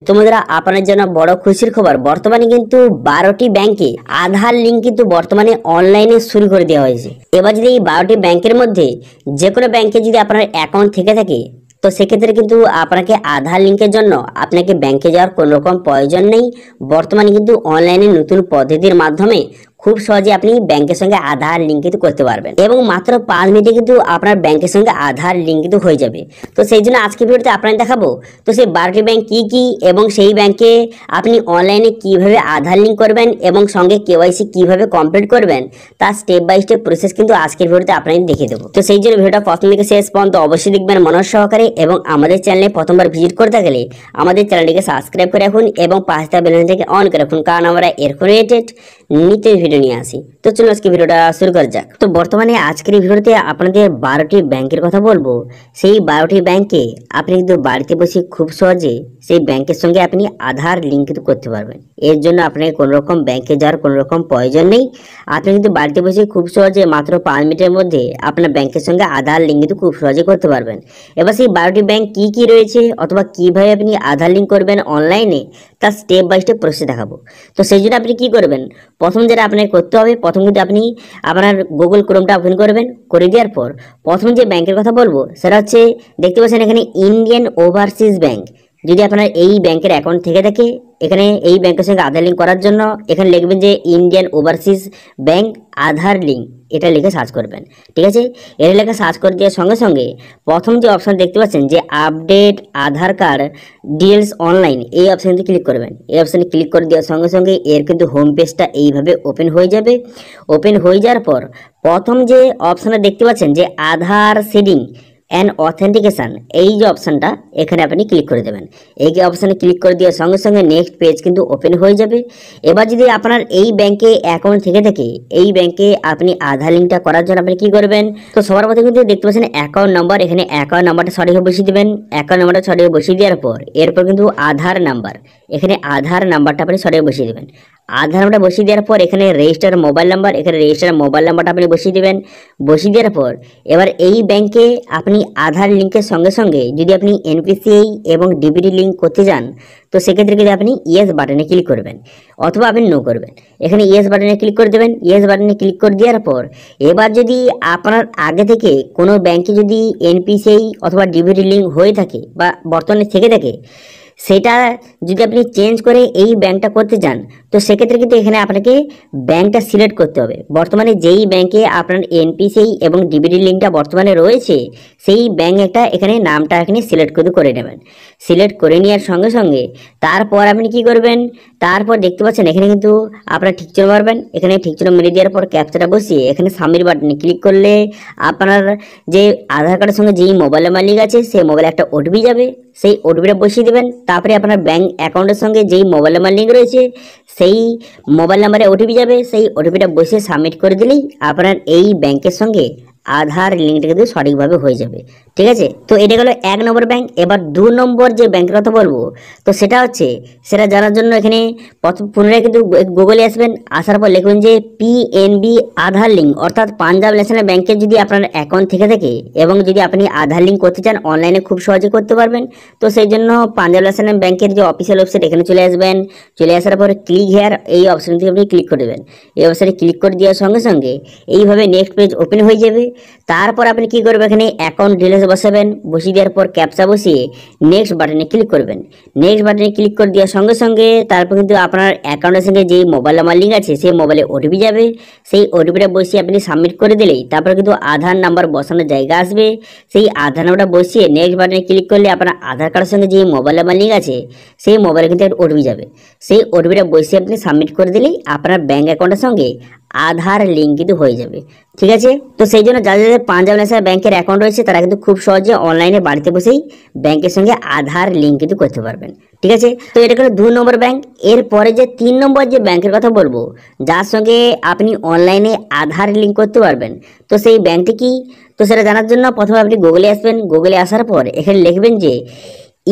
তো বন্ধুরা, আপনার জন্য বড় খুশির খবর, বর্তমানে কিন্তু 12টি ব্যাংকে আধার লিঙ্ক কিন্তু বর্তমানে অনলাইনে শুরু করে দেওয়া হয়েছে। এবার যদি এই 12টি ব্যাংকের মধ্যে যে কোনো ব্যাংকে যদি আপনার অ্যাকাউন্ট থেকে থাকে, তো সেক্ষেত্রে কিন্তু আপনাকে আধার লিঙ্কের জন্য আপনাকে ব্যাংকে যাওয়ার কোনো রকম প্রয়োজন নেই। বর্তমানে কিন্তু অনলাইনে নতুন পদ্ধতির মাধ্যমে খুব সহজে আপনি ব্যাংকের সঙ্গে আধার লিঙ্ক কিন্তু করতে পারবেন এবং মাত্র 5 মিনিটে কিন্তু আপনার ব্যাংকের সঙ্গে আধার লিঙ্ক কিন্তু হয়ে যাবে। তো সেই জন্য আজকে ভিডিওতে আপনাদের দেখাবো তো সেই 12টি ব্যাংক কি কি এবং সেই ব্যাংকে আপনি অনলাইনে কিভাবে আধার লিঙ্ক করবেন এবং সঙ্গে কেওয়াইসি কিভাবে কমপ্লিট করবেন তার স্টেপ বাই স্টেপ প্রসেস কিন্তু আজকের ভিডিওতে আপনাদের দেখিয়ে দেবো। তো সেই জন্য ভিডিওটা প্রথম থেকে শেষ পর্যন্ত অবশ্যই দেখবেন মনোযোগ সহকারে এবং আমাদের চ্যানেলে প্রথমবার ভিজিট করতে গেলে আমাদের চ্যানেলটিকে সাবস্ক্রাইব করে রাখুন এবং পাশে থাকা বেল আইকনটিকে অন করে রাখুন, কারণ আমরা এরকম রিলেটেড নিত্য ভিডিও নিয়ে আসি। তো চলুন আজকে ভিডিওটা শুরু করা যাক। তো বর্তমানে আজকের এই ভিডিওতে আপনাদের 12টি ব্যাংকের কথা বলবো। সেই 12টি ব্যাংকে আপনি কিন্তু বাড়িতে বসে খুব সহজে সেই ব্যাংকের সঙ্গে আপনি আধার লিঙ্ক কিন্তু করতে পারবেন। এর জন্য আপনাকে কোনো রকম ব্যাংকে যাওয়ার কোনো রকম প্রয়োজন নেই। আপনি কিন্তু বাড়িতে বসে খুব সহজে মাত্র 5 মিনিটের মধ্যে আপনার ব্যাংকের সঙ্গে আধার লিঙ্ক কিন্তু খুব সহজে করতে পারবেন। এবার সেই 12টি ব্যাংক কি কি রয়েছে অথবা কিভাবে আপনি আধার লিঙ্ক করবেন অনলাইনে তার স্টেপ বাই স্টেপ প্রসেস দেখাবো। তো সেই জন্য আপনি কি করবেন, প্রথম যেটা আপনাকে করতে হবে, প্রথম কিন্তু আপনি আপনার গুগল ক্রোমটা ওপেন করবেন। করে দেওয়ার পর প্রথম যে ব্যাংকের কথা বলবো সেটা হচ্ছে, দেখতে পাচ্ছেন এখানে ইন্ডিয়ান ওভারসিজ ব্যাংক। যদি আপনার এই ব্যাংকের অ্যাকাউন্ট থেকে থাকে, এখানে এই ব্যাংকের সঙ্গে আধার লিঙ্ক করার জন্য এখানে লিখবেন যে ইন্ডিয়ান ওভারসিজ ব্যাংক আধার লিঙ্ক, এটা লিখে সার্চ করবেন। ঠিক আছে, এটা লিখে সার্চ করে দেওয়ার সঙ্গে সঙ্গে প্রথম যে অপশান দেখতে পাচ্ছেন যে আপডেট আধার কার্ড ডিটেলস অনলাইন, এই অপশানটি ক্লিক করবেন। এই অপশানে ক্লিক করে দেওয়ার সঙ্গে সঙ্গে এর কিন্তু হোম পেজটা এইভাবে ওপেন হয়ে যাবে। ওপেন হয়ে যাওয়ার পর প্রথম যে অপশানটা দেখতে পাচ্ছেন যে আধার সিডিং অ্যান্ড অথেন্টিকেশান, এই যে অপশানটা এখানে আপনি ক্লিক করে দেবেন। এই অপশানে ক্লিক করে দেওয়ার সঙ্গে সঙ্গে নেক্সট পেজ কিন্তু ওপেন হয়ে যাবে। এবার যদি আপনার এই ব্যাংকে অ্যাকাউন্ট থেকে থাকে, এই ব্যাংকে আপনি আধার লিঙ্কটা করার জন্য আপনি কি করবেন, তো সবার প্রথমে কিন্তু দেখতে পাচ্ছেন অ্যাকাউন্ট নাম্বার, এখানে অ্যাকাউন্ট নাম্বারটা সঠিকভাবে বসিয়ে দেবেন। অ্যাকাউন্ট নাম্বারটা সঠিকভাবে বসিয়ে দেওয়ার পর এরপর কিন্তু আধার নাম্বার, এখানে আধার নাম্বারটা আপনি সঠিকভাবে বসিয়ে দেবেন। আধার নাম্বারটা বসিয়ে দেওয়ার পর এখানে রেজিস্টার মোবাইল নাম্বার, এখানে রেজিস্টার মোবাইল নাম্বারটা আপনি বসিয়ে দেবেন। বসিয়ে দেওয়ার পর এবার এই ব্যাংকে আপনি আধার লিঙ্কের সঙ্গে সঙ্গে যদি আপনি এনপিসিআই এবং ডিবিটি লিঙ্ক করতে যান, তো সেক্ষেত্রে কিন্তু আপনি ইয়েস বাটনে ক্লিক করবেন অথবা আপনি নো করবেন। এখানে ইয়েস বাটনে ক্লিক করে দেবেন। ইয়েস বাটনে ক্লিক করে দেওয়ার পর এবার যদি আপনার আগে থেকে কোনো ব্যাংকে যদি এনপিসিআই অথবা ডিবিটি লিঙ্ক হয়ে থাকে বা বর্তমানে থেকে থাকে, সেটা যদি আপনি চেঞ্জ করে এই ব্যাংকটা করতে চান, তো সেক্ষেত্রে কিন্তু এখানে আপনাকে ব্যাংকটা সিলেক্ট করতে হবে। বর্তমানে যেই ব্যাংকে আপনার এনপিসিআই এবং ডিবিটি লিঙ্কটা বর্তমানে রয়েছে, সেই ব্যাংক একটা এখানে নামটা এখানে সিলেক্ট করে নেবেন। সিলেক্ট করে নেওয়ার সঙ্গে সঙ্গে তারপর আপনি কি করবেন, তারপর দেখতে পাচ্ছেন এখানে কিন্তু আপনার ঠিক চিহ্ন মারবেন। এখানে ঠিক চিহ্ন মেরে দেওয়ার পর ক্যাপচাটা বসিয়ে এখানে সাবমিট বাটনে ক্লিক করলে আপনার যে আধার কার্ডের সঙ্গে যেই মোবাইল নাম্বার লিঙ্ক আছে সেই মোবাইলে একটা ওটিপি যাবে, সেই ওটিপিটা বসিয়ে দেবেন। তারপরে আপনার ব্যাংক অ্যাকাউন্টের সঙ্গে যেই মোবাইল নাম্বার লিঙ্ক রয়েছে সেই মোবাইল নাম্বারে ওটিপি যাবে, সেই ওটিপিটা বসিয়ে সাবমিট করে দিলেই আপনার এই ব্যাংকের সঙ্গে আধার লিঙ্কটা কিন্তু সঠিকভাবে হয়ে যাবে। ঠিক আছে, তো এটা গেলো 1 নম্বর ব্যাংক। এবার 2 নম্বর যে ব্যাংকের কথা বলবো, তো সেটা হচ্ছে, সেটা জানার জন্য এখানে পুনরায় কিন্তু গুগলে আসবেন। আসার পর লিখবেন যে পিএনবি আধার লিঙ্ক, অর্থাৎ পাঞ্জাব ন্যাশনাল ব্যাংকের যদি আপনার অ্যাকাউন্ট থেকে থাকে এবং যদি আপনি আধার লিঙ্ক করতে চান অনলাইনে খুব সহজে করতে পারবেন। তো সেই জন্য পাঞ্জাব ন্যাশনাল ব্যাংকের যে অফিসিয়াল ওয়েবসাইট, এখানে চলে আসবেন। চলে আসার পর ক্লিক হেয়ার, এই অপশানটি আপনি ক্লিক করে দেবেন। এই অপশানে ক্লিক করে দেওয়ার সঙ্গে সঙ্গে এইভাবে নেক্সট পেজ ওপেন হয়ে যাবে। তারপর আপনি কি করবেন, এখানে অ্যাকাউন্ট ডিটেলস বসাবেন। বসিয়ে দেওয়ার পর ক্যাপচা বসিয়ে নেক্সট বাটনে ক্লিক করবেন। নেক্সট বাটনে ক্লিক করে দেওয়ার সঙ্গে সঙ্গে তারপর কিন্তু আপনার অ্যাকাউন্টের সঙ্গে যেই মোবাইল নাম্বার লিঙ্ক আছে সেই মোবাইলে ওটিপি যাবে, সেই ওটিপিটা বসিয়ে আপনি সাবমিট করে দিলেই তারপর কিন্তু আধার নাম্বার বসানোর জায়গা আসবে। সেই আধার নাম্বারটা বসিয়ে নেক্সট বাটনে ক্লিক করলে আপনার আধার কার্ডের সঙ্গে যেই মোবাইল নাম্বার লিঙ্ক আছে সেই মোবাইলে কিন্তু একটা ওটিপি যাবে, সেই ওটিপিটা বসিয়ে আপনি সাবমিট করে দিলেই আপনার ব্যাঙ্ক অ্যাকাউন্টের সঙ্গে আধার লিঙ্ক কিন্তু হয়ে যাবে। ঠিক আছে, তো সেই জন্য যাদের পাঞ্জাব ন্যাশনাল ব্যাংকের অ্যাকাউন্ট রয়েছে তারা কিন্তু খুব সহজে অনলাইনে বাড়িতে বসেই ব্যাংকের সঙ্গে আধার লিঙ্ক কিন্তু করতে পারবেন। ঠিক আছে, তো এটা হলো 2 নম্বর ব্যাংক। এরপরে যে 3 নম্বর যে ব্যাংকের কথা বলবো, যার সঙ্গে আপনি অনলাইনে আধার লিঙ্ক করতে পারবেন, তো সেই ব্যাংকটি কি, তো সেটা জানার জন্য প্রথমে আপনি গুগলে আসবেন। গুগলে আসার পর এখানে লিখবেন যে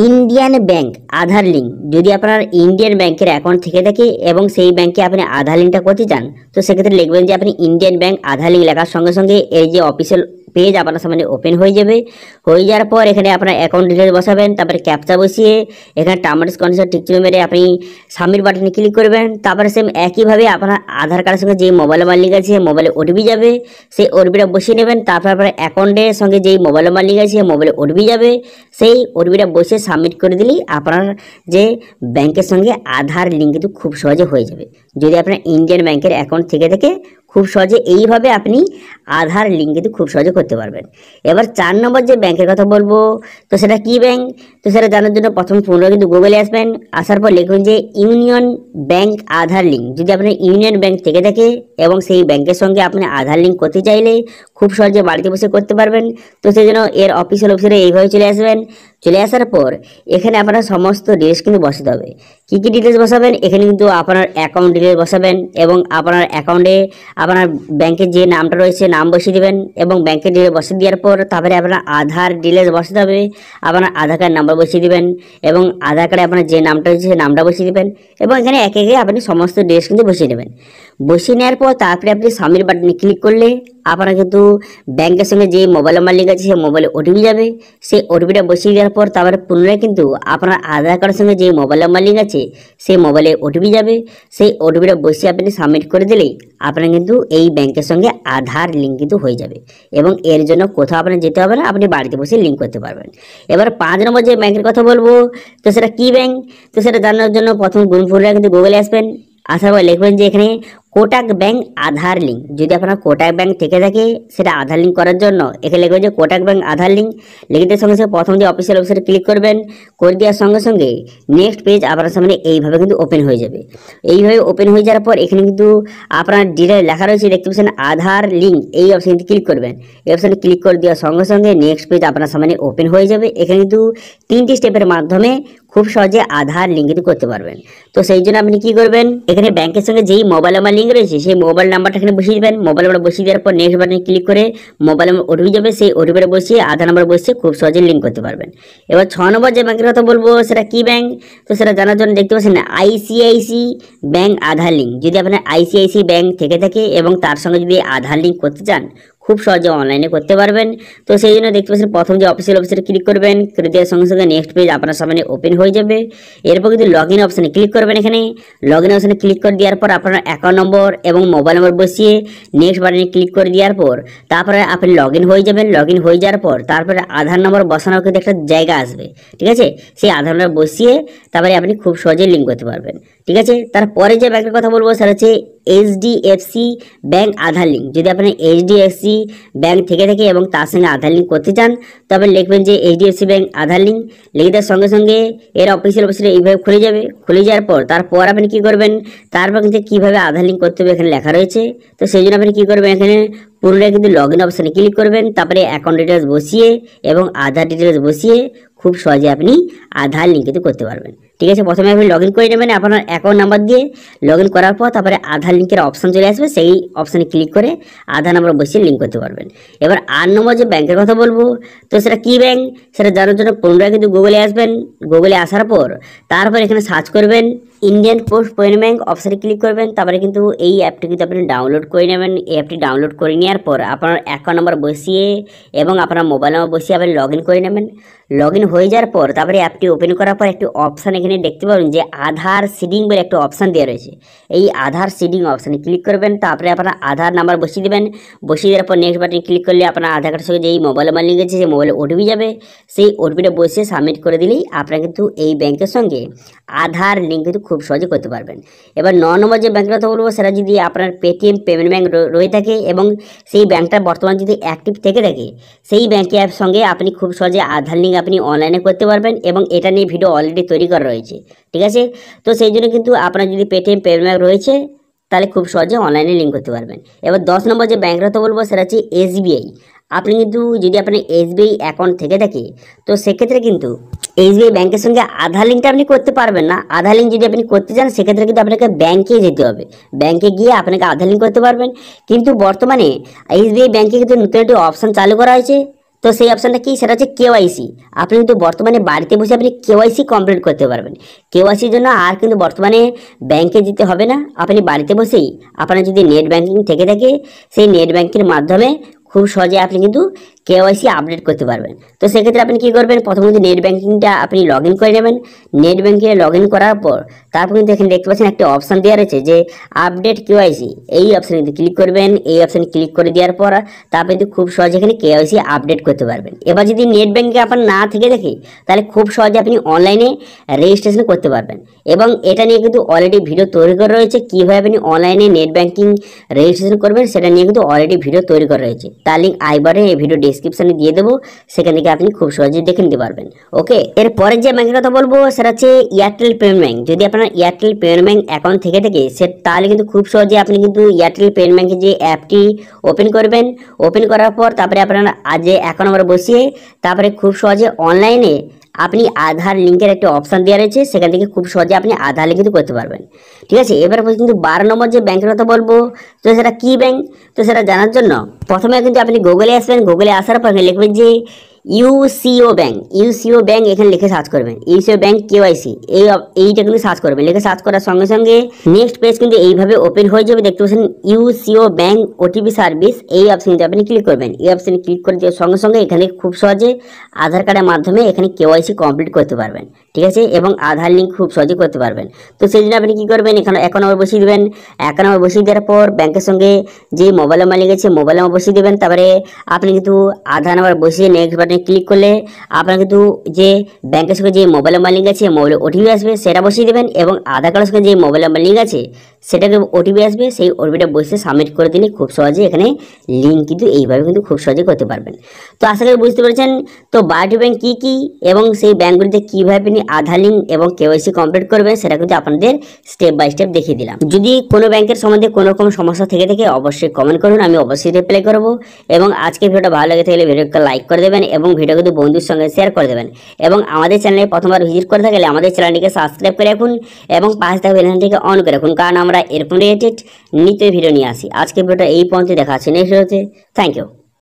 ইন্ডিয়ান ব্যাংক আধার লিঙ্ক। যদি আপনার ইন্ডিয়ান ব্যাংকের অ্যাকাউন্ট থেকে থাকে এবং সেই ব্যাংকে আপনি আধার লিঙ্কটা করতে চান, তো সেক্ষেত্রে লিখবেন যে আপনি ইন্ডিয়ান ব্যাংক আধার লিঙ্ক লেখার সঙ্গে সঙ্গে এই যে অফিসিয়াল পেজ আপনার সামনে ওপেন হয়ে যাবে। হয়ে যাওয়ার পর এখানে আপনার অ্যাকাউন্ট ডিটেলস বসাবেন, তারপরে ক্যাপচা বসিয়ে এখানে টার্মস কন্ডিশন টিক চিহ্ন মেরে আপনি সাবমিট বাটনে ক্লিক করবেন। তারপরে সেম একইভাবে আপনার আধার কার্ডের সঙ্গে যে মোবাইল নাম্বার লিঙ্ক আছে মোবাইলে ওটিপি যাবে, সেই ওটিপিটা বসিয়ে নেবেন। তারপর আপনার অ্যাকাউন্টের সঙ্গে যেই মোবাইল নাম্বার লিঙ্ক আছে মোবাইলে ওটিপি যাবে, সেই ওটিপিটা বসিয়ে সাবমিট করে দিলেই আপনার যে ব্যাংকের সঙ্গে আধার লিঙ্ক কিন্তু খুব সহজে হয়ে যাবে। যদি আপনার ইন্ডিয়ান ব্যাংকের অ্যাকাউন্ট থেকে খুব সহজে এইভাবে আপনি আধার লিঙ্ক কিন্তু খুব সহজে করতে পারবেন। এবার 4 নম্বর যে ব্যাংকের কথা বলবো, তো সেটা কি ব্যাংক, তো সেটা জানার জন্য প্রথমে পুনরায় কিন্তু গুগলে আসবেন। আসার পর লিখুন যে ইউনিয়ন ব্যাংক আধার লিঙ্ক। যদি আপনার ইউনিয়ন ব্যাংক থেকে থাকে এবং সেই ব্যাংকের সঙ্গে আপনি আধার লিঙ্ক করতে চাইলে খুব সহজে বাড়িতে বসে করতে পারবেন। তো সেই জন্য এর অফিসিয়াল ওয়েবসাইটে এইভাবে চলে আসবেন। চলে আসার পর এখানে আপনার সমস্ত ডিটেলস কিন্তু বসাতে হবে। কী কী ডিটেলস বসাবেন, এখানে কিন্তু আপনার অ্যাকাউন্ট ডিটেলস বসাবেন এবং আপনার অ্যাকাউন্টে আপনার ব্যাংকের যে নামটা রয়েছে নাম বসিয়ে দেবেন এবং ব্যাংকের ডিটেলস বসিয়ে দেওয়ার পর তারপরে আপনার আধার ডিটেলস বসাতে হবে। আপনার আধার কার্ড নাম্বার বসিয়ে দেবেন এবং আধার কার্ডে আপনার যে নামটা রয়েছে সেই নামটা বসিয়ে দেবেন এবং এখানে একে একে আপনি সমস্ত ডিটেলস কিন্তু বসিয়ে নেবেন। বসিয়ে নেওয়ার পর তারপরে আপনি সাবমিট বাটনে ক্লিক করলে আপনার কিন্তু ব্যাংকের সঙ্গে যে মোবাইল নাম্বার লিঙ্ক আছে সেই মোবাইলে ওটিপি যাবে। সেই ওটিপিটা বসিয়ে দেওয়ার পর তারপরে পুনরায় কিন্তু আপনার আধার কার্ডের সঙ্গে যে মোবাইল নাম্বার লিঙ্ক আছে সেই মোবাইলে ওটিপি যাবে। সেই ওটিপিটা বসিয়ে আপনি সাবমিট করে দিলেই আপনার কিন্তু এই ব্যাংকের সঙ্গে আধার লিঙ্ক কিন্তু হয়ে যাবে এবং এর জন্য কোথাও আপনার যেতে হবে না, আপনি বাড়িতে বসে লিঙ্ক করতে পারবেন। এবার 5 নম্বর যে ব্যাংকের কথা বলবো, তো সেটা কি ব্যাংক, তো সেটা জানার জন্য প্রথম পুনরায় কিন্তু গুগলে আসবেন। আসার পর লিখবেন যে এখানে কোটাক ব্যাংক আধার লিঙ্ক। যদি আপনার কোটাক ব্যাংক থেকে থাকে সেটা আধার লিঙ্ক করার জন্য এখানে লিখবেন যে কোটাক ব্যাংক আধার লিঙ্ক। লিখে দেওয়ার সঙ্গে সঙ্গে প্রথম যে অফিসিয়াল ওয়েবসাইটে ক্লিক করবেন, করে দেওয়ার সঙ্গে সঙ্গে নেক্সট পেজ আপনার সামনে এইভাবে কিন্তু ওপেন হয়ে যাবে। এইভাবে ওপেন হয়ে যাওয়ার পর এখানে কিন্তু আপনার ডিটেল লেখা রয়েছে, দেখতে পাচ্ছেন আধার লিঙ্ক, এই অপশানটি ক্লিক করবেন। এই অপশানে ক্লিক করে দেওয়ার সঙ্গে সঙ্গে নেক্সট পেজ আপনার সামনে ওপেন হয়ে যাবে। এখানে কিন্তু 3টি স্টেপের মাধ্যমে খুব সহজে আধার লিঙ্ক কিন্তু করতে পারবেন। তো সেই জন্য আপনি কি করবেন, এখানে ব্যাংকের সঙ্গে যেই মোবাইল নাম্বার লিঙ্ক রয়েছে সেই মোবাইল নাম্বারটা এখানে বসিয়ে দেবেন। মোবাইল নাম্বার বসিয়ে দেওয়ার পর নেক্সট বাটনে ক্লিক করে মোবাইল নাম্বার ওটিপি যাবে, সেই ওটিপিটা বসিয়ে আধার নাম্বার বসিয়ে খুব সহজে লিঙ্ক করতে পারবেন। এবার 6 নম্বর যে ব্যাংকের কথা বলবো সেটা কি ব্যাংক, তো সেটা জানার জন্য দেখতে পাচ্ছেন আইসিআইসি ব্যাংক আধার লিঙ্ক। যদি আপনার আইসিআইসি ব্যাংক থেকে থাকে এবং তার সঙ্গে যদি আধার লিঙ্ক করতে চান খুব সহজে অনলাইনে করতে পারবেন। তো সেই জন্য দেখতে পাচ্ছেন প্রথম যে অফিসিয়াল ওয়েবসাইটে ক্লিক করবেন, করে দেওয়ার সঙ্গে সঙ্গে নেক্সট পেজ আপনার সামনে ওপেন হয়ে যাবে। এরপর কিন্তু লগ ইন অপশানে ক্লিক করবেন। এখানে লগ ইন অপশানে ক্লিক করে দেওয়ার পর আপনার অ্যাকাউন্ট নম্বর এবং মোবাইল নম্বর বসিয়ে নেক্সট বাটনে ক্লিক করে দেওয়ার পর তারপরে আপনি লগ ইন হয়ে যাবেন। লগ ইন হয়ে যাওয়ার পর তারপরে আধার নম্বর বসানোর কিন্তু একটা জায়গা আসবে, ঠিক আছে, সেই আধার নম্বর বসিয়ে তারপরে আপনি খুব সহজে লিঙ্ক করতে পারবেন, ঠিক আছে। তারপরে যে ব্যাংকের কথা বলবো সেটা হচ্ছে এইচডিএফসি ব্যাংক আধার লিঙ্ক। যদি আপনার এইচডিএফসি ব্যাংক থেকে থাকে এবং তার সঙ্গে আধার লিঙ্ক করতে চান তবে লিখবেন যে এইচডিএফসি ব্যাংক আধার লিঙ্ক। লিখে দেওয়ার সঙ্গে সঙ্গে এর অফিসিয়াল ওয়েবসাইটে এইভাবে খুলে যাবে। খুলে যাওয়ার পর তারপর আপনি কী করবেন, তারপর কিন্তু কীভাবে আধার লিঙ্ক করতে হবে এখানে লেখা রয়েছে। তো সেই জন্য আপনি কী করবেন, এখানে পুনরায় কিন্তু লগ ইন অপশানে ক্লিক করবেন। তারপরে অ্যাকাউন্ট ডিটেলস বসিয়ে এবং আধার ডিটেলস বসিয়ে খুব সহজে আপনি আধার লিঙ্ক কিন্তু করতে পারবেন, ঠিক আছে। প্রথমে আপনি লগ ইন করে নেবেন আপনার অ্যাকাউন্ট নাম্বার দিয়ে। লগ ইন করার পর তারপরে আধার লিঙ্কের অপশান চলে আসবে, সেই অপশানে ক্লিক করে আধার নাম্বার বসিয়ে লিঙ্ক করতে পারবেন। এবার 8 নম্বর যে ব্যাংকের কথা বলবো, তো সেটা কি ব্যাংক, সেটা জানার জন্য পুনরায় কিন্তু গুগলে আসবেন। গুগলে আসার পর তারপর এখানে সার্চ করবেন ইন্ডিয়ান পোস্ট পেমেন্ট ব্যাংক, অপশানে ক্লিক করবেন। তারপরে কিন্তু এই অ্যাপটি কিন্তু আপনি ডাউনলোড করে নেবেন। এই অ্যাপটি ডাউনলোড করে নেওয়ার পর আপনার অ্যাকাউন্ট নাম্বার বসিয়ে এবং আপনার মোবাইল নাম্বার বসিয়ে আপনি লগ ইন করে নেবেন। লগ ইন হয়ে যাওয়ার পর তারপরে অ্যাপটি ওপেন করার পর একটি অপশান এখানে দেখতে পাবেন যে আধার সিডিং বলে একটা অপশান দেওয়া রয়েছে। এই আধার সিডিং অপশানে ক্লিক করবেন। তারপরে আপনার আধার নাম্বার বসিয়ে দেবেন। বসিয়ে দেওয়ার পর নেক্সট বাটনে ক্লিক করলে আপনার আধার কার্ডের সঙ্গে যেই মোবাইল নাম্বার লিঙ্ক আছে সেই মোবাইলে ওটিপি যাবে। সেই ওটিপিটা বসিয়ে সাবমিট করে দিলেই আপনারা কিন্তু এই ব্যাংকের সঙ্গে আধার লিঙ্ক কিন্তু খুব সহজে করতে পারবেন। এবার 9 নম্বর যে ব্যাংকের কথা বলবো সেটা যদি আপনার পেটিএম পেমেন্ট ব্যাংক রয়ে থাকে এবং সেই ব্যাংকটা বর্তমানে যদি অ্যাক্টিভ থেকে থাকে সেই ব্যাংকের সঙ্গে আপনি খুব সহজে আধার লিঙ্ক আপনি অনলাইনে করতে পারবেন এবং এটা নিয়ে ভিডিও অলরেডি তৈরি করা রয়েছে, ঠিক আছে। তো সেই জন্য কিন্তু আপনার যদি পেটিএম পেমেন্ট ব্যাংক রয়েছে তাহলে খুব সহজে অনলাইনে লিঙ্ক করতে পারবেন। এবার 10 নম্বর যে ব্যাংকের কথা বলবো সেটা হচ্ছে এসবিআই। আপনি কিন্তু যদি আপনার এসবিআই অ্যাকাউন্ট থেকে থাকে তো সেক্ষেত্রে কিন্তু এসবিআই ব্যাংকের সঙ্গে আধার লিঙ্কটা আপনি করতে পারবেন না। আধার লিঙ্ক যদি আপনি করতে চান সেক্ষেত্রে কিন্তু আপনাকে ব্যাংকে যেতে হবে। ব্যাংকে গিয়ে আপনাকে আধার লিঙ্ক করতে পারবেন। কিন্তু বর্তমানে এসবিআই ব্যাংকে কিন্তু নতুন একটি অপশান চালু করা হয়েছে। তো সেই অপশানটা কি, সেটা হচ্ছে কেওয়াইসি। আপনি কিন্তু বর্তমানে বাড়িতে বসে আপনি কেওয়াইসি কমপ্লিট করতে পারবেন। কেওয়াইসির জন্য আর কিন্তু বর্তমানে ব্যাংকে যেতে হবে না। আপনি বাড়িতে বসেই আপনার যদি নেট ব্যাংকিং থেকে থাকে সেই নেট ব্যাংকের মাধ্যমে খুব সহজে আপনি কিন্তু কেওয়াইসি আপডেট করতে পারবেন। তো সেক্ষেত্রে আপনি কি করবেন, প্রথমত নেট ব্যাঙ্কিংটা আপনি লগ ইন করে নেবেন। নেট ব্যাঙ্কিংয়ে লগ ইন করার পর তারপর কিন্তু এখানে দেখতে পাচ্ছেন একটা অপশান দেওয়া রয়েছে যে আপডেট কেওয়াইসি, এই অপশানে কিন্তু ক্লিক করবেন। এই অপশানে ক্লিক করে দেওয়ার পর তারপরে কিন্তু খুব সহজে এখানে কেওয়াইসি আপডেট করতে পারবেন। এবার যদি নেট ব্যাঙ্কিং আপনার না থেকে থাকে তাহলে খুব সহজে আপনি অনলাইনে রেজিস্ট্রেশন করতে পারবেন। এবং এটা নিয়ে কিন্তু অলরেডি ভিডিও তৈরি করা রয়েছে, কীভাবে আপনি অনলাইনে নেট ব্যাঙ্কিং রেজিস্ট্রেশন করবেন সেটা নিয়ে কিন্তু অলরেডি ভিডিও তৈরি করা রয়েছে। তার লিঙ্ক আই বাটনে এই ভিডিও ডিসক্রিপশনে দিয়ে দেবো, সেখান থেকে আপনি খুব সহজেই দেখে নিতে পারবেন। ওকে, এরপরে যে ব্যাংকের কথা বলবো সেটা হচ্ছে এয়ারটেল পেমেন্ট ব্যাঙ্ক। যদি আপনার এয়ারটেল পেমেন্ট ব্যাঙ্ক অ্যাকাউন্ট থেকে থাকে তাহলে কিন্তু খুব সহজে আপনি কিন্তু এয়ারটেল পেমেন্ট ব্যাঙ্কের যে অ্যাপটি ওপেন করবেন। ওপেন করার পর তারপরে আপনার আজ অ্যাকাউন্ট নাম্বার বসিয়ে তারপরে খুব সহজে অনলাইনে আপনি আধার লিঙ্কের একটা অপশান দেওয়া রয়েছে, সেখান থেকে খুব সহজে আপনি আধার লিঙ্ক কিন্তু করতে পারবেন। ঠিক আছে, এবার কিন্তু 12 নম্বর যে ব্যাংকের কথা বলবো তো সেটা কি ব্যাংক, তো সেটা জানার জন্য প্রথমে কিন্তু আপনি গুগলে আসবেন। গুগলে আসার পর লিখবেন যে ইউসিও ব্যাংক। ইউসিও ব্যাংক এখানে লিখে সার্চ করবেন, ইউসিও ব্যাংক কেওয়াইসি এইটা কিন্তু সার্চ করবেন। লিখে সার্চ করার সঙ্গে সঙ্গে নেক্সট পেজ কিন্তু এইভাবে ওপেন হয়ে যাবে। দেখতে পাচ্ছেন ইউসিও ব্যাংক ওটিপি সার্ভিস, এই অপশনটি আপনি ক্লিক করবেন। এই অপশনে ক্লিক করে দেওয়ার সঙ্গে সঙ্গে এখানে খুব সহজে আধার কার্ডের মাধ্যমে এখানে কেওয়াইসি কমপ্লিট করতে পারবেন। ঠিক আছে, এবং আধার লিঙ্ক খুব সহজে করতে পারবেন। তো সেই জন্য আপনি কি করবেন, এখানে অ্যাকাউন্ট নাম্বার বসিয়ে দেবেন। অ্যাকাউন্ট নাম্বার বসিয়ে দেওয়ার পর ব্যাংকের সঙ্গে যে মোবাইল নাম্বার লিখেছে মোবাইল নাম্বার বসিয়ে দেবেন। তারপরে আপনি কিন্তু আধার নাম্বার বসিয়ে নেক্সট বাটনে ক্লিক করলে আপনার কিন্তু যে ব্যাংকের সঙ্গে যে মোবাইল নাম্বার লিঙ্ক আছে, মোবাইলে ওটিপি আসবে, সেটা বসিয়ে দেবেন। এবং আধার কার্ডের সঙ্গে যে মোবাইল নাম্বার লিঙ্ক আছে সেটাকে ওটিপি আসবে, সেই ওটিপিটা বসে সাবমিট করে দিলে খুব সহজে এখানে লিঙ্ক কিন্তু এইভাবে কিন্তু খুব সহজে করতে পারবেন। তো আশা করি বুঝতে পেরেছেন তো 12টি ব্যাংক কী কী এবং সেই ব্যাংকগুলিতে কীভাবে আপনি আধার লিঙ্ক এবং কেওয়াইসি কমপ্লিট করবেন সেটা কিন্তু আপনাদের স্টেপ বাই স্টেপ দেখিয়ে দিলাম। যদি কোনো ব্যাংকের সম্বন্ধে কোনো রকম সমস্যা থেকে থাকে অবশ্যই কমেন্ট করুন, আমি অবশ্যই রিপ্লাই করবো। এবং আজকে ভিডিওটা ভালো লাগে থাকলে ভিডিওটা লাইক করে দেবেন এবং ভিডিও কিন্তু বন্ধুর সঙ্গে শেয়ার করে দেবেন। এবং আমাদের চ্যানেলে প্রথমবার ভিজিট করে থাকলে আমাদের চ্যানেলটিকে সাবস্ক্রাইব করে রাখুন এবং পাশে থাকা বেল আইকনটিকে অন করে রাখুন, কারণ আমরা এরকম রিলেটেড নিত্য ভিডিও নিয়ে আসি। আজকে ভিডিওটা এই পর্যন্ত দেখা আছে নেক্সট ভিডিওতে। Thank you.